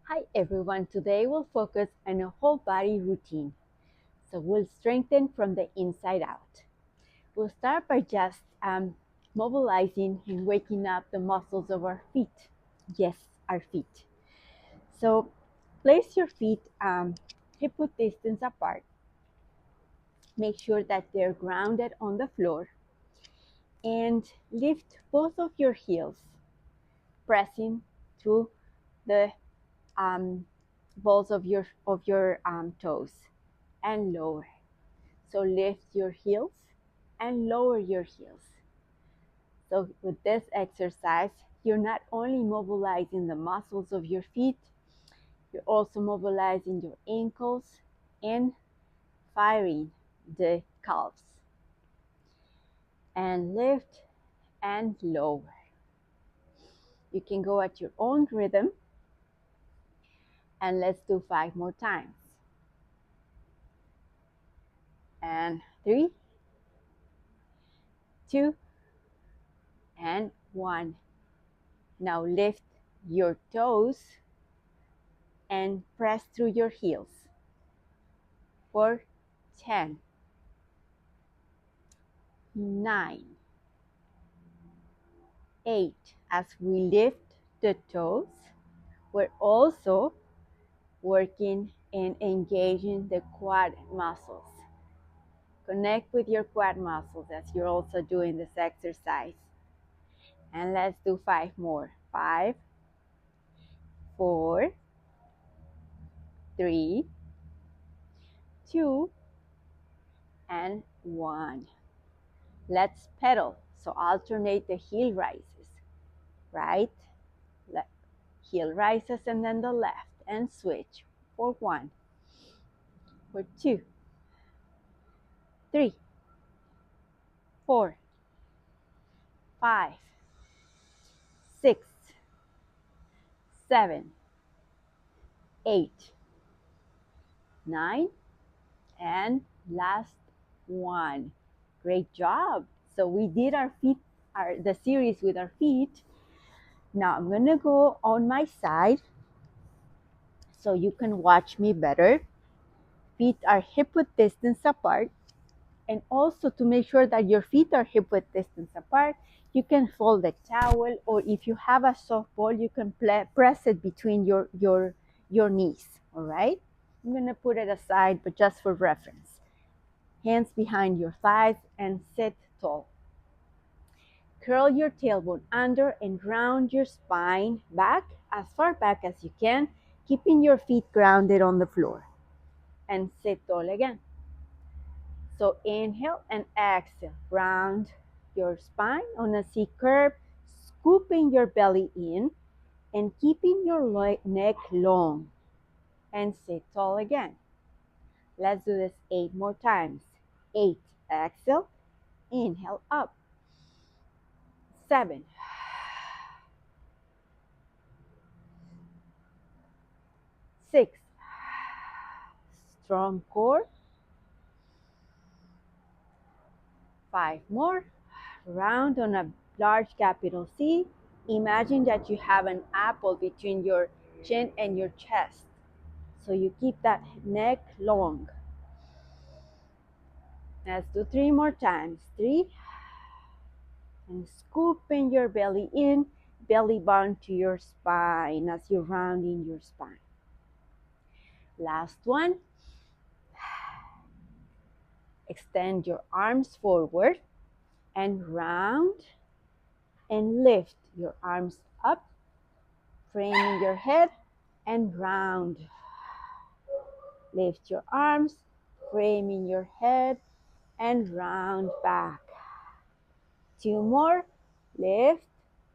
Hi everyone, today we'll focus on a whole body routine. So we'll strengthen from the inside out. We'll start by just mobilizing and waking up the muscles of our feet. Yes, our feet. So place your feet hip width distance apart. Make sure that they're grounded on the floor and lift both of your heels, pressing through the um, balls of your toes and lower. So lift your heels and lower your heels. So with this exercise, you're not only mobilizing the muscles of your feet, you're also mobilizing your ankles and firing the calves. And lift and lower. You can go at your own rhythm, and let's do 5 more times. And 3, 2, and 1. Now lift your toes and press through your heels for 10, 9, 8. As we lift the toes, we're also working and engaging the quad muscles. Connect with your quad muscles as you're also doing this exercise. And let's do 5 more. 5, 4, 3, 2, and 1. Let's pedal. So alternate the heel rises, right, left, heel rises, and then the left, and switch for 1, for 2, 3, 4, 5, 6, 7, 8, 9, and last 1. Great job. So we did our feet, the series with our feet. Now I'm gonna go on my side so you can watch me better. Feet are hip width distance apart. And also to make sure that your feet are hip width distance apart, you can fold the towel, or if you have a soft ball, you can press it between your knees, all right? I'm gonna put it aside, but just for reference. Hands behind your thighs and sit tall. Curl your tailbone under and round your spine back, as far back as you can, keeping your feet grounded on the floor. And sit tall again. So inhale and exhale. Round your spine on a C curve, scooping your belly in and keeping your neck long. And sit tall again. Let's do this 8 more times. 8, exhale, inhale up. 7, 6, strong core. 5 more. Round on a large capital C. Imagine that you have an apple between your chin and your chest. So you keep that neck long. Let's do 3 more times. 3. And scooping your belly in, belly button to your spine as you're rounding your spine. Last one. Extend your arms forward and round and lift your arms up, framing your head and round. Lift your arms, framing your head and round back. 2 more. Lift,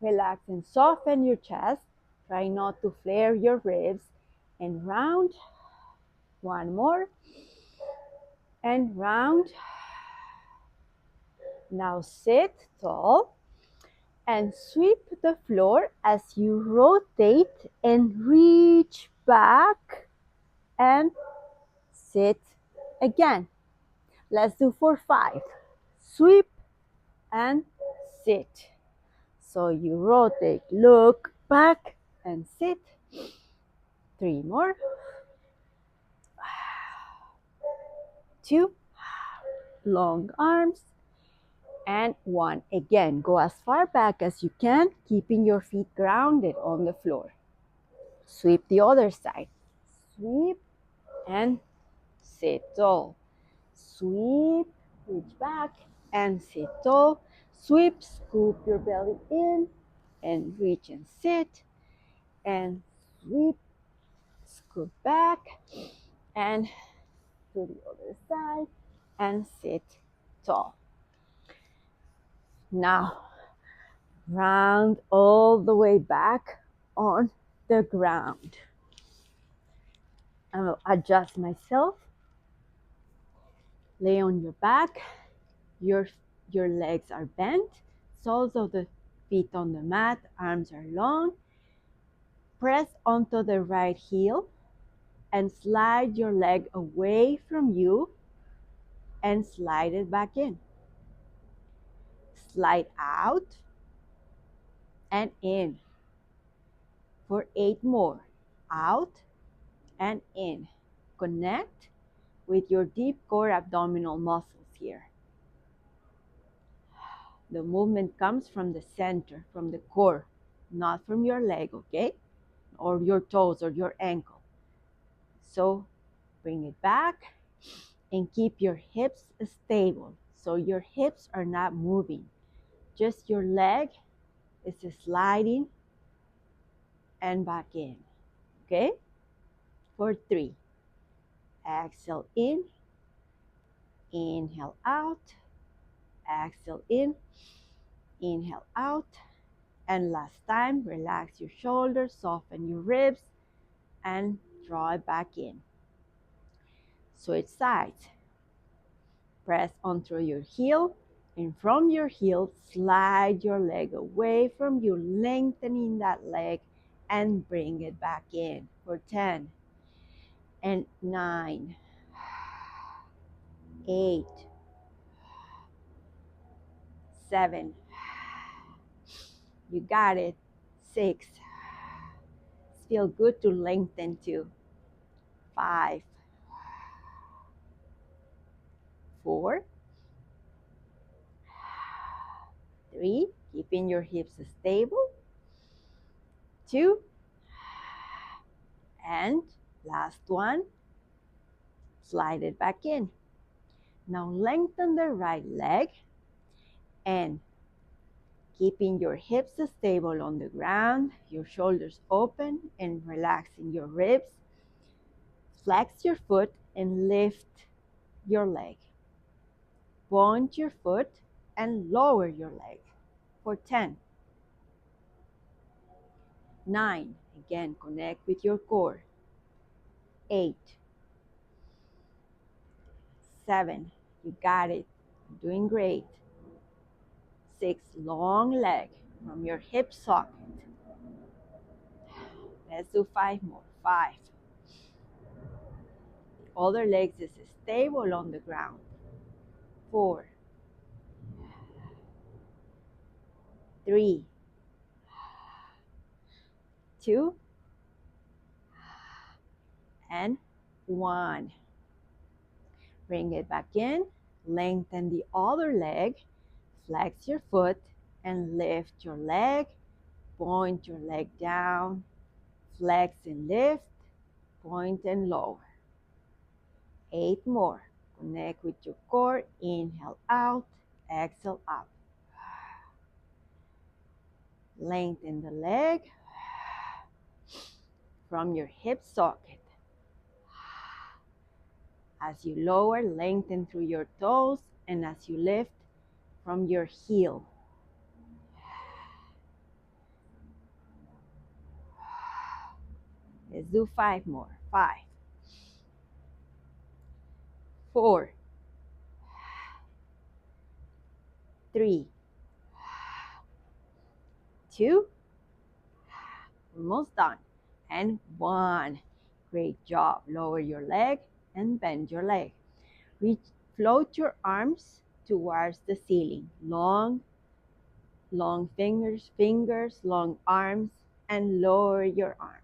relax and soften your chest. Try not to flare your ribs and round. 1 more and round. Now sit tall and sweep the floor as you rotate and reach back and sit again. Let's do for 5. Sweep and sit. So you rotate, look back and sit. 3 more. 2. Long arms. And 1. Again, go as far back as you can, keeping your feet grounded on the floor. Sweep the other side. Sweep and sit tall. Sweep, reach back and sit tall. Sweep, scoop your belly in and reach and sit. And sweep, scoop back and to the other side and sit tall. Now, round all the way back on the ground. I will adjust myself. Lay on your back. Your legs are bent. Soles of the feet on the mat. Arms are long. Press onto the right heel and slide your leg away from you and slide it back in. Slide out and in for 8 more. Out and in. Connect with your deep core abdominal muscles here. The movement comes from the center, from the core, not from your leg, okay? Or your toes or your ankle. So bring it back and keep your hips stable. So your hips are not moving. Just your leg is sliding and back in, okay? For 3. Exhale in, inhale out, exhale in, inhale out. And last time, relax your shoulders, soften your ribs, and draw it back in. Switch sides. Press onto your heel, and from your heel, slide your leg away from you, lengthening that leg, and bring it back in for 10, and 9, 8, 7. You got it. 6. Feel good to lengthen too. 5, 4, 3, keeping your hips stable. 2, and last one, slide it back in. Now lengthen the right leg and keeping your hips stable on the ground, your shoulders open and relaxing your ribs. Flex your foot and lift your leg. Point your foot and lower your leg for 10. 9, again, connect with your core. 8, 7, you got it, you're doing great. 6, long leg from your hip socket. Let's do 5 more. 5. The other leg is stable on the ground. 4, 3, 2, and 1. Bring it back in. Lengthen the other leg. Flex your foot and lift your leg. Point your leg down. Flex and lift. Point and lower. 8 more. Connect with your core. Inhale out. Exhale up. Lengthen the leg from your hip socket. As you lower, lengthen through your toes, and as you lift from your heel. Let's do 5 more. 5, 4, 3, 2, almost done, and 1. Great job. Lower your leg and bend your leg. Float your arms towards the ceiling. Long fingers, long arms, and lower your arms.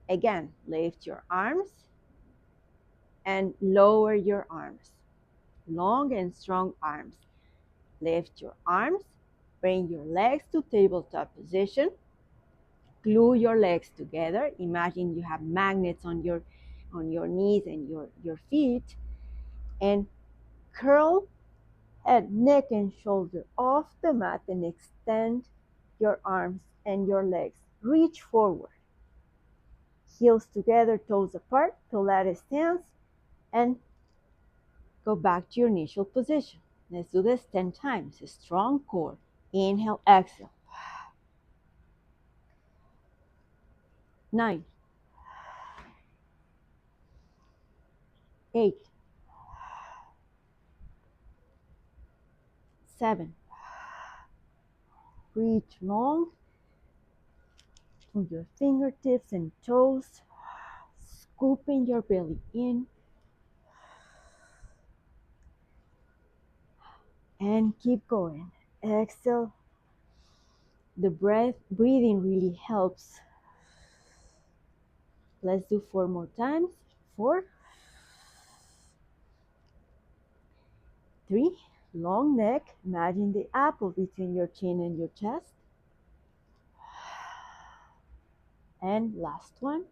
Again, lift your arms and lower your arms. Long and strong arms. Lift your arms, bring your legs to tabletop position. Glue your legs together. Imagine you have magnets on your knees and your feet. And curl head, neck, and shoulder off the mat and extend your arms and your legs. Reach forward. Heels together, toes apart, Pilates stance, and go back to your initial position. Let's do this 10 times. A strong core. Inhale, exhale. 9, 8, 7. Reach long through your fingertips and toes, scooping your belly in. And keep going. Exhale. The breathing really helps. Let's do 4 more times. 4, 3, long neck. Imagine the apple between your chin and your chest. And last one.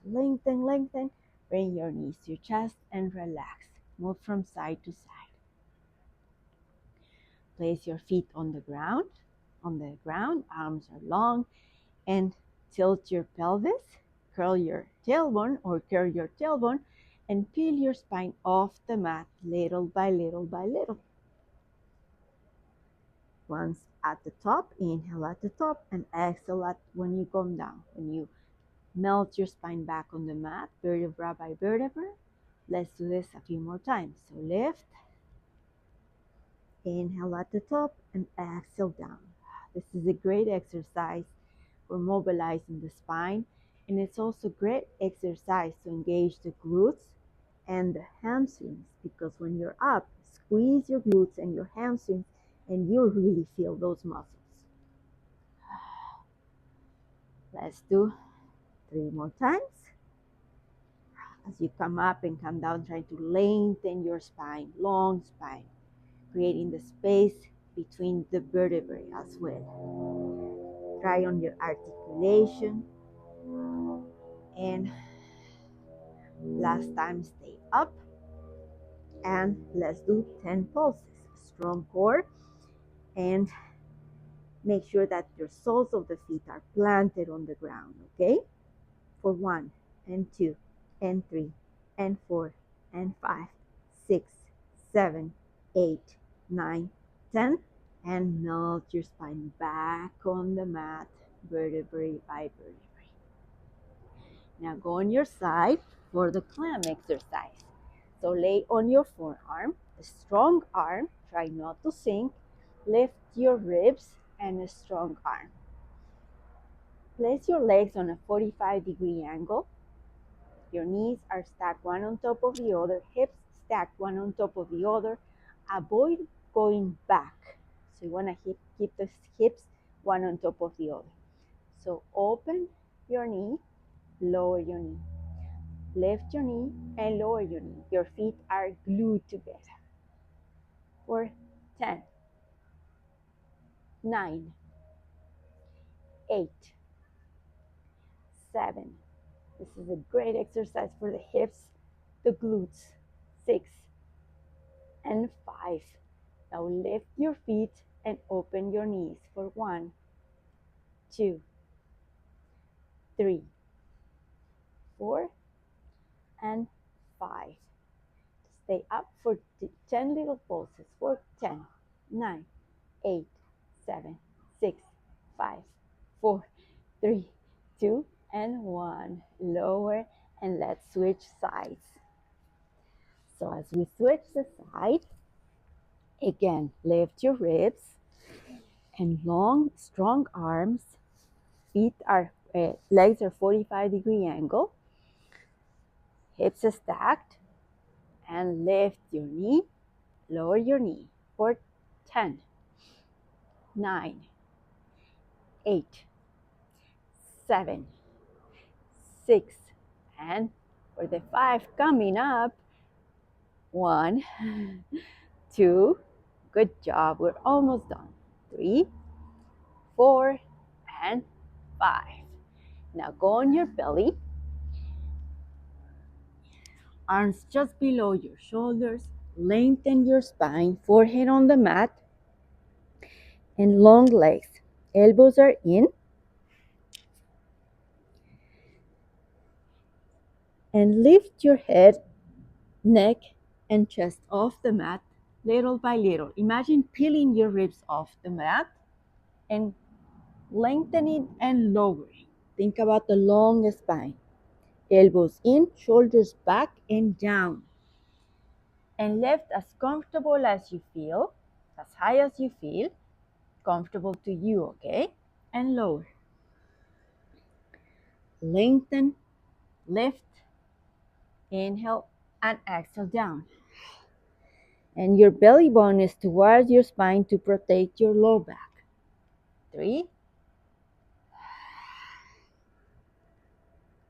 Lengthen, lengthen. Bring your knees to your chest and relax. Move from side to side. Place your feet on the ground. Arms are long, and tilt your pelvis. Curl your tailbone, and peel your spine off the mat little by little by little. Once at the top, inhale at the top, and exhale when you come down. When you melt your spine back on the mat, vertebra by vertebra. Let's do this a few more times. So lift, inhale at the top, and exhale down. This is a great exercise for mobilizing the spine, and it's also great exercise to engage the glutes and the hamstrings, because when you're up, squeeze your glutes and your hamstrings and you'll really feel those muscles. Let's do 3 more times. As you come up and come down, trying to lengthen your spine, long spine, creating the space between the vertebrae as well. Try on your articulation, and last time, stay up. And let's do 10 pulses. Strong core, and make sure that your soles of the feet are planted on the ground, okay? For 1 and 2 and 3 and 4 and 5, 6, 7, 8, 9, 10, and melt your spine back on the mat, vertebrae by vertebrae. Now go on your side for the clam exercise. So lay on your forearm, a strong arm, try not to sink, lift your ribs and a strong arm. Place your legs on a 45-degree angle. Your knees are stacked one on top of the other, hips stacked one on top of the other. Avoid going back. So you want to keep the hips one on top of the other. So open your knee, lower your knee. Lift your knee and lower your knee. Your feet are glued together. For 10, 9, 8, 7. This is a great exercise for the hips, the glutes. 6 and 5. Now lift your feet and open your knees for 1, 2, 3, 4, and 5. Stay up for 10 little pulses for 10, 9, 8, 7, 6, 5, 4, 3, 2, and 1. Lower, and let's switch sides. So as we switch the side, again, lift your ribs and long, strong arms. Legs are 45-degree angle. Hips are stacked, and lift your knee, lower your knee for 10, 9, 8, 7, 6. And for the 5 coming up, 1, 2, good job, we're almost done. 3, 4, and 5. Now go on your belly, arms just below your shoulders, lengthen your spine, forehead on the mat, and long legs. Elbows are in, and lift your head, neck, and chest off the mat little by little. Imagine peeling your ribs off the mat and lengthening and lowering. Think about the long spine. Elbows in, shoulders back and down. And lift as comfortable as you feel, as high as you feel, comfortable to you, okay? And lower. Lengthen, lift, inhale, and exhale down. And your belly button is towards your spine to protect your low back. 3,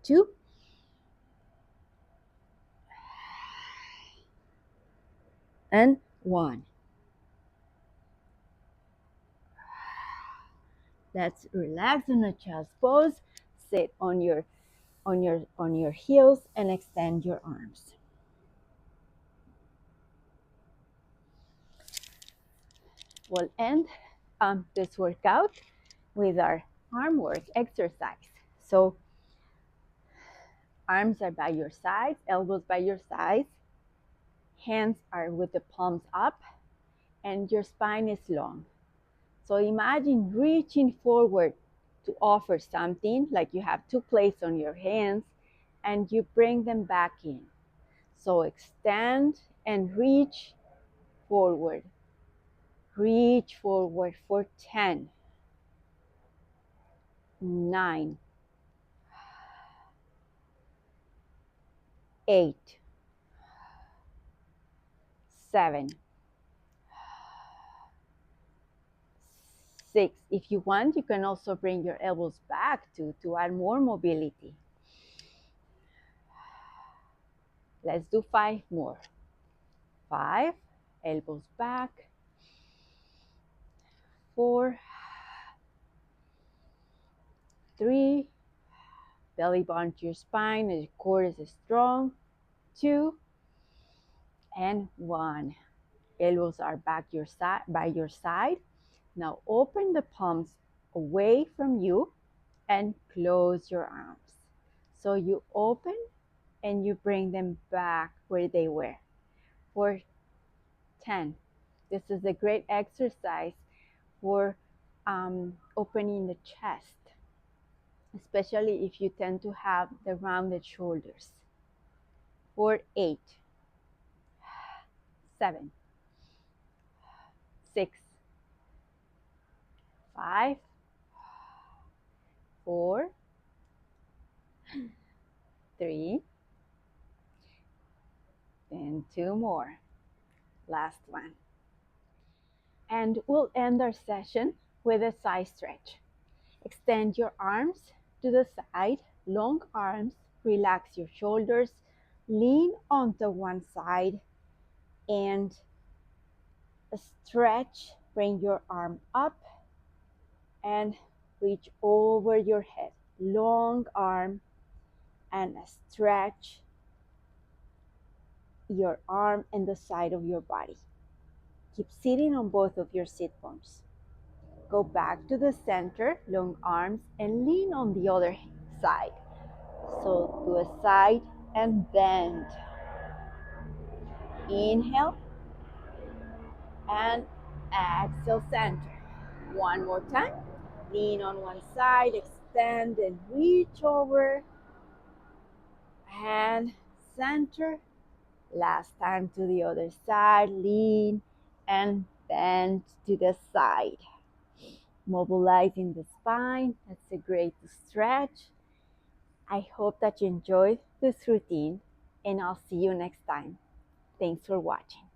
2, and 1. Let's relax in a child's pose. Sit on your heels and extend your arms. We'll end this workout with our arm work exercise. So arms are by your sides, elbows by your sides, hands are with the palms up, and your spine is long. So imagine reaching forward to offer something, like you have 2 plates on your hands, and you bring them back in. So extend and reach forward. Reach forward for 10, 9, 8, 7, 6. If you want, you can also bring your elbows back to add more mobility. Let's do 5 more. 5, elbows back. 4, 3, belly button to your spine and your core is strong. 2, and 1. Elbows are back by your side. Now open the palms away from you and close your arms. So you open and you bring them back where they were. For 10. This is a great exercise for opening the chest, especially if you tend to have the rounded shoulders. For 8, 7, 6, 5, 4, 3, and 2 more. Last one. And we'll end our session with a side stretch. Extend your arms to the side, long arms, relax your shoulders, lean onto one side and stretch. Bring your arm up and reach over your head. Long arm and stretch your arm and the side of your body. Keep sitting on both of your sit bones. Go back to the center, long arms, and lean on the other side. So do a side and bend. Inhale and exhale, center. One more time. Lean on one side, extend and reach over. And center. Last time to the other side. Lean and bend to the side. Mobilizing the spine. That's a great stretch. I hope that you enjoyed this routine, and I'll see you next time. Thanks for watching.